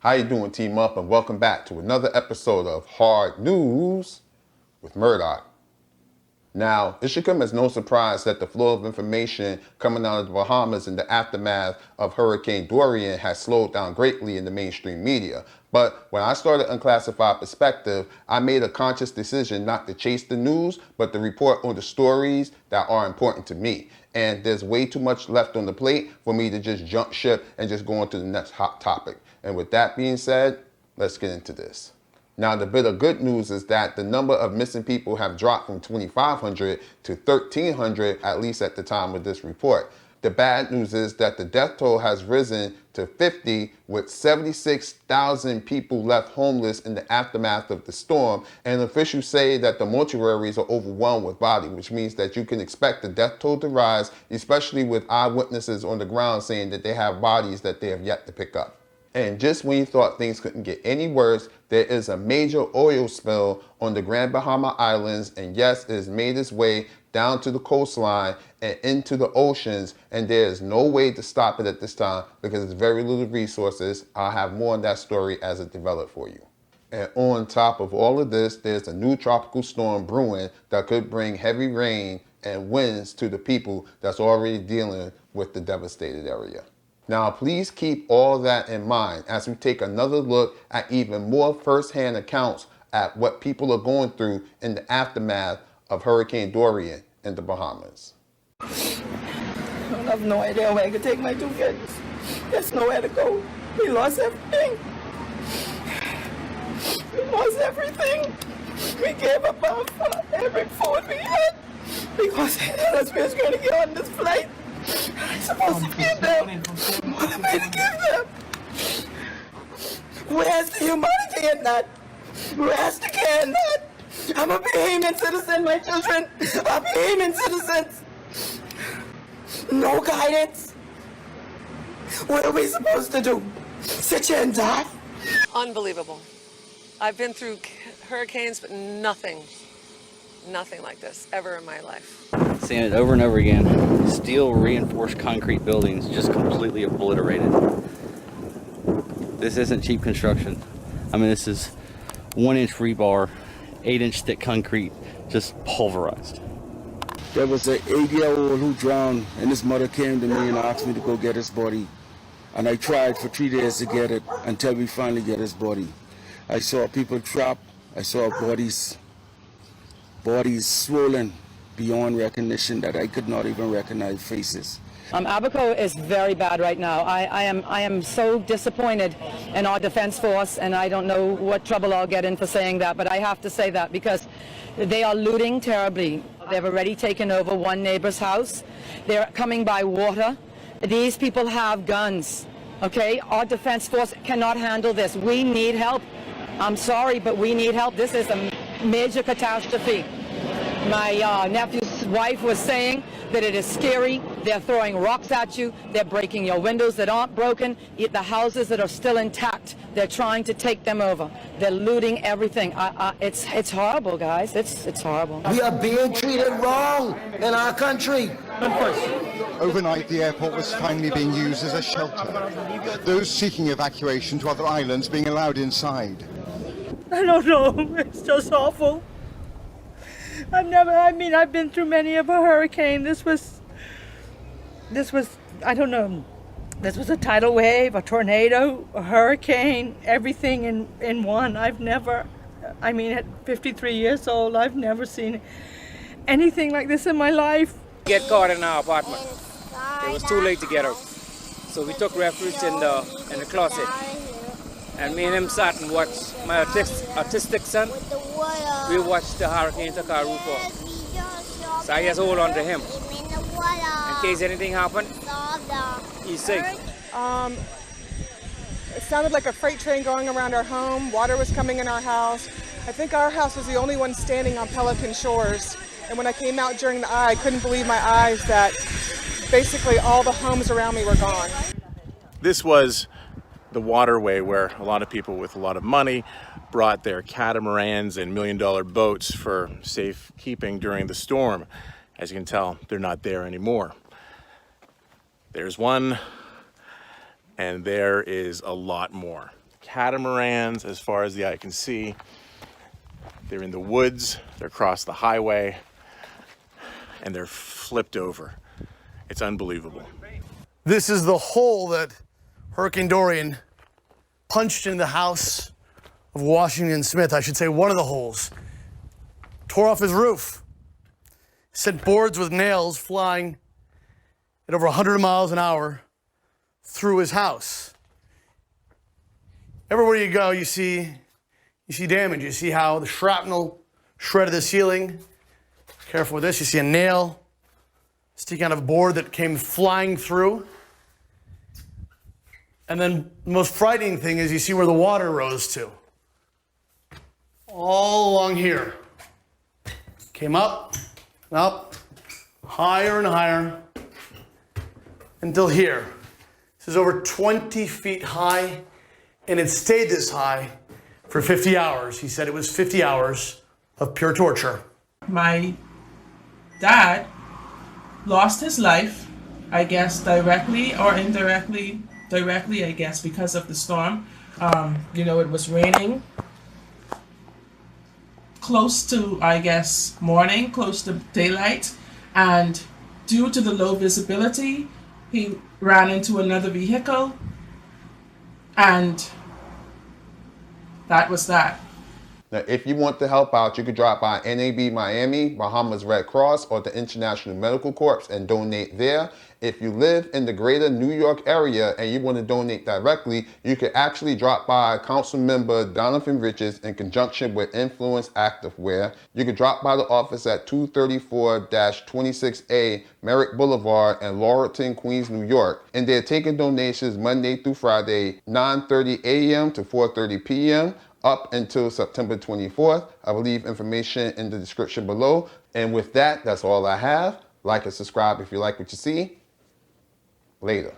How you doing, Team Up, and welcome back to another episode of Hard News with Murdock. Now, it should come as no surprise that the flow of information coming out of the Bahamas in the aftermath of Hurricane Dorian has slowed down greatly in the mainstream media. But when I started Unclassified Perspective, I made a conscious decision not to chase the news, but to report on the stories that are important to me. And there's way too much left on the plate for me to just jump ship and just go on to the next hot topic. And with that being said, let's get into this. Now, the bit of good news is that the number of missing people have dropped from 2,500 to 1,300, at least at the time of this report. The bad news is that the death toll has risen to 50, with 76,000 people left homeless in the aftermath of the storm. And officials say that the mortuaries are overwhelmed with bodies, which means that you can expect the death toll to rise, especially with eyewitnesses on the ground saying that they have bodies that they have yet to pick up. And just when you thought things couldn't get any worse, there is a major oil spill on the Grand Bahama Islands, and yes, it has made its way down to the coastline and into the oceans, and there is no way to stop it at this time because there's very little resources. I'll have more on that story as it develops for you. And on top of all of this, there's a new tropical storm brewing that could bring heavy rain and winds to the people that's already dealing with the devastated area. Now, please keep all that in mind as we take another look at even more first-hand accounts at what people are going through in the aftermath of Hurricane Dorian in the Bahamas. I have no idea where I could take my two kids. There's nowhere to go. We lost everything. We lost everything. We gave up every food we had because that's where we're going to get on this flight. I'm supposed to give them. What am I to give them? Where's the humanity in that? Where's the care in that? I'm a Bahamian citizen, my children are Bahamian citizens. No guidance. What are we supposed to do? Sit here and die? Unbelievable. I've been through hurricanes, but nothing like this ever in my life. Seeing it over and over again. Steel reinforced concrete buildings just completely obliterated. This isn't cheap construction. I mean, this is 1-inch rebar, 8-inch thick concrete, just pulverized. There was an 8-year-old who drowned, and his mother came to me and asked me to go get his body. And I tried for 3 days to get it until we finally get his body. I saw people trapped. I saw bodies swollen beyond recognition that I could not even recognize faces. Abaco is very bad right now. I am so disappointed in our defense force, and I don't know what trouble I'll get in for saying that, but I have to say that because they are looting terribly. They've already taken over one neighbor's house. They're coming by water. These people have guns, okay? Our defense force cannot handle this. We need help. I'm sorry, but we need help. This is a major catastrophe. My nephew's wife was saying that it is scary. They're throwing rocks at you. They're breaking your windows that aren't broken. The houses that are still intact, they're trying to take them over. They're looting everything. It's horrible, guys. It's horrible. We are being treated wrong in our country. Overnight, the airport was finally being used as a shelter. Those seeking evacuation to other islands being allowed inside. I don't know. It's just awful. I've been through many of a hurricane. This was, I don't know. This was a tidal wave, a tornado, a hurricane, everything in one. At 53 years old, I've never seen anything like this in my life. Get caught in our apartment. It was too late to get out. So we took refuge in the closet. And me and him sat and watched my autistic son. We watched the hurricane take our roof off. So I just hold on to him. In case anything happened, he's safe. It sounded like a freight train going around our home. Water was coming in our house. I think our house was the only one standing on Pelican Shores. And when I came out during the eye, I couldn't believe my eyes that basically all the homes around me were gone. This was the waterway where a lot of people with a lot of money brought their catamarans and million-dollar boats for safekeeping during the storm. As you can tell, they're not there anymore. There's one, and there is a lot more. catamarans as far as the eye can see. They're in the woods, they're across the highway, and they're flipped over. It's unbelievable. This is the hole that Hurricane Dorian punched in the house of Washington Smith. I should say one of the holes. Tore off his roof. Sent boards with nails flying at over 100 miles an hour through his house. Everywhere you go, you see damage. You see how the shrapnel shredded the ceiling. Careful with this. You see a nail sticking out of a board that came flying through. And then the most frightening thing is you see where the water rose to. All along here. Came up, up, higher and higher, until here. This is over 20 feet high, and it stayed this high for 50 hours. He said it was 50 hours of pure torture. My dad lost his life, I guess, directly or indirectly. Directly, I guess, because of the storm. You know, it was raining close to, I guess, morning, close to daylight. And due to the low visibility, he ran into another vehicle. And that was that. Now, if you want to help out, you could drop by NAB Miami, Bahamas Red Cross, or the International Medical Corps and donate there. If you live in the greater New York area and you want to donate directly, you could actually drop by Council Member Donovan Richards in conjunction with Influence Activewear. You could drop by the office at 234-26A Merrick Boulevard in Laurelton, Queens, New York. And they're taking donations Monday through Friday, 9:30 a.m. to 4:30 p.m. up until September 24th. I will leave information in the description below. And with that, that's all I have. Like and subscribe if you like what you see. Later.